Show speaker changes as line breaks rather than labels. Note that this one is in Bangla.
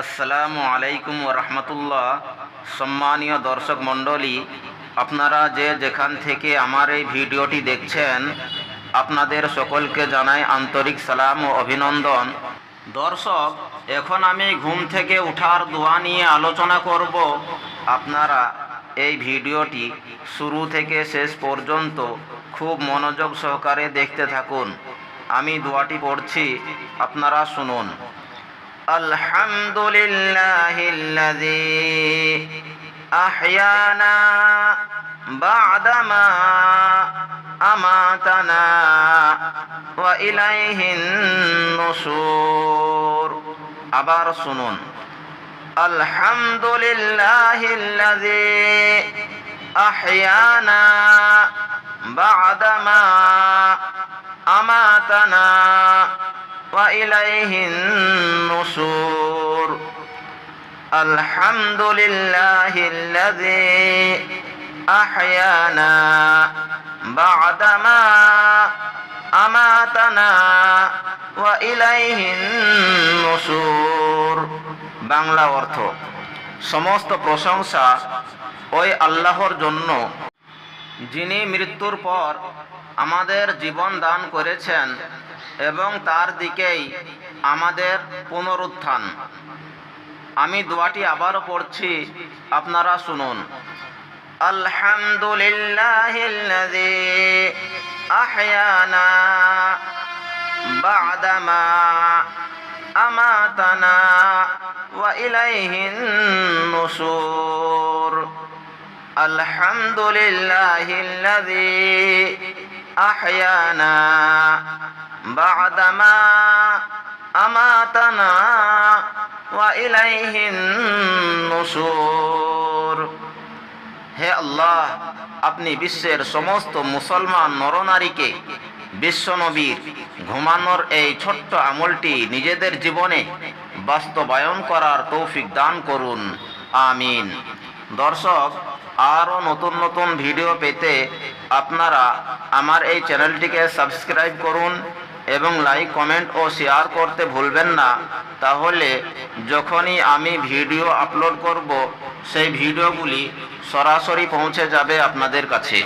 আসসালামু আলাইকুম ওয়া রাহমাতুল্লাহ। সম্মানীয় দর্শক মণ্ডলী, আপনারা যে যেখান থেকে আমার এই ভিডিওটি দেখছেন, আপনাদের সকলকে জানাই আন্তরিক সালাম ও অভিনন্দন। দর্শক, এখন আমি ঘুম থেকে ওঠার দোয়া নিয়ে আলোচনা করব। আপনারা এই ভিডিওটি শুরু থেকে শেষ পর্যন্ত খুব মনোযোগ সহকারে দেখতে থাকুন। আমি দোয়াটি পড়ছি, আপনারা শুনুন। আলহামদুলিল্লাহিল্লাযী আহইয়ানা বা'দামা আমাতানা ওয়া ইলাইহিন নুশুর। আবার শুনুন। আলহামদুলিল্লাহিল্লাযী আহইয়ানা বা'দামা আমাতানা ওয়া ইলাইহিন নুশুর। আলহামদুলিল্লাহিল্লাযী আহইয়ানা বা'দামা আমাতানা ওয়া ইলাইহিন নুশুর। বাংলা অর্থ: সমস্ত প্রশংসা ওই আল্লাহর জন্য, যিনি মৃত্যুর পর আমাদের জীবন দান করেছেন এবং তার দিকেই আমাদের পুনরুত্থান। আমি দোয়াটি আবারও পড়ছি, আপনারা শুনুন। আলহামদুলিল্লাহিল্লাযী আহইয়ানা বা'দামা আমাতানা ওয়া ইলাইহিন নুশুর। আলহামদুলিল্লাহিল্লাযী আহইয়ানা বা'দামা আমাতানা ওয়া ইলাইহিন নুশুর। হে আল্লাহ, আপনি বিশ্বের সমস্ত মুসলমান নরনারীকে বিশ্বনবীর ঘুমানোর এই ছোট্ট আমলটি নিজেদের জীবনে বাস্তবায়ন করার তৌফিক দান করুন, আমিন। দর্শক, আরও নতুন নতুন ভিডিও পেতে আপনারা আমার এই চ্যানেলটিকে সাবস্ক্রাইব করুন এবং লাইক, কমেন্ট ও শেয়ার করতে ভুলবেন না। তাহলে যখনই আমি ভিডিও আপলোড করব, সেই ভিডিওগুলি সরাসরি পৌঁছে যাবে আপনাদের কাছে।